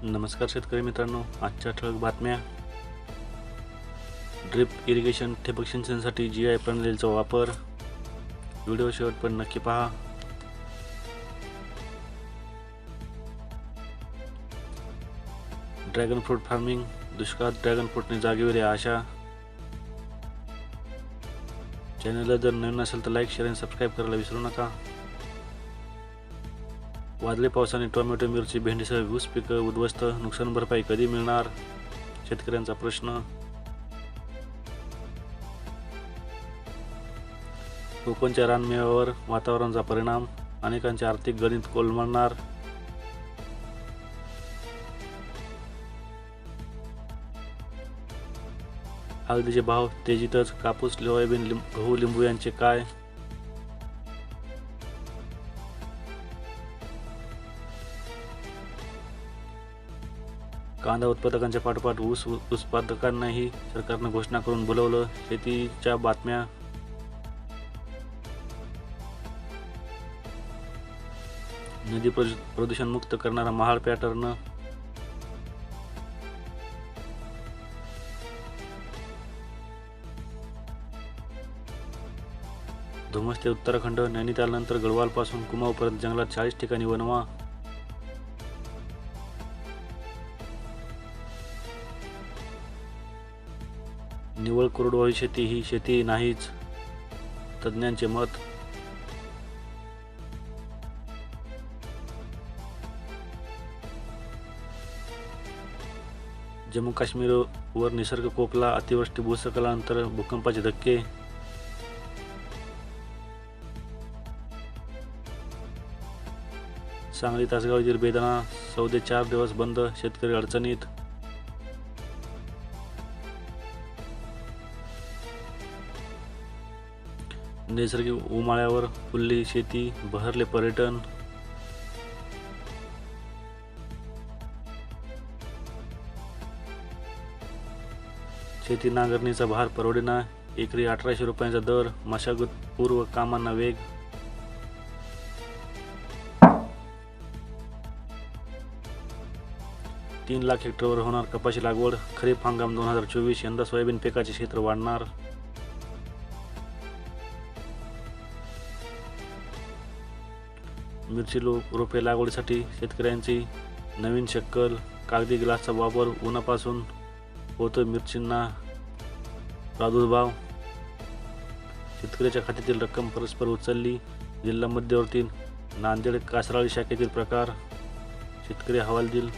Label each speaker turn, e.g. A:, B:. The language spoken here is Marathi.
A: नमस्कार शेतकरी मित्रांनो, आजच्या ठळक बातम्या. ड्रिप इरिगेशन ठिबक सिंचनासाठी GI प्रणालीचा वापर. व्हिडिओ शेवटपर्यंत नक्की पहा. ड्रॅगन फ्रूट फार्मिंग, दुष्काळात ड्रॅगन फ्रूटने जागेवली आशा. चॅनलला जर नवीन असेल तर लाईक, शेअर आणि सबस्क्राईब करायला विसरू नका. वादळी पावसाने टोमॅटो, मिरची, भेंडीसह ऊस पिकं उद्ध्वस्त, नुकसान भरपाई कधी मिळणार? शेतकऱ्यांचा प्रश्न. कोकणच्या रानमेव्यावर वातावरणाचा परिणाम, अनेकांचे आर्थिक गणित कोलमडणार. हळदीचे भाव तेजीतच, कापूस, सोयाबीन, गहू, लिंबू यांचे काय? कांदा उत्पादकांच्या पाठोपाठ ऊस उत्पादकांनाही सरकारनं घोषणा करून बोलवलं. शेतीच्या बातम्या. नदी प्रदूषण मुक्त करणारा महाड पॅटर्न. धुमस ते उत्तराखंड, नैनितालनंतर गढवालपासून कुमाऊपर्यंत जंगलात 40 ठिकाणी वणवा. निव्वळ कोरडवाहू शेती ही शेती नाहीच, तज्ज्ञांचे मत. जम्मू काश्मीरवर निसर्ग कोपला, अतिवृष्टी, भूस्खलनानंतर भूकंपाचे धक्के. सांगली तासगाव येथील बेदाणा सौदे 4 दिवस बंद, शेतकरी अडचणीत. नैसर्गिक उमाळ्यावर फुलली शेती, बहरले पर्यटन. शेती नांगरणीचा भार परवडेना, एकरी 1800 रुपयांचा दर, मशागत पूर्व कामांना वेग. तीन लाख हेक्टरवर होणार कपाशी लागवड, खरीप हंगाम 2024. यंदा सोयाबीन पिकाचे क्षेत्र वाढणार. मिरची रोपे लागवडीसाठी शेतकऱ्यांची नवीन शक्कल, कागदी ग्लासचा वापर, उन्हापासून होतो मिरचींना प्रादुर्भाव. शेतकऱ्याच्या खात्यातील रक्कम परस्पर उचलली, जिल्हा मध्यवर्ती नांदेड कासराळी शाखेतील प्रकार. शेतकरी हवालदिल.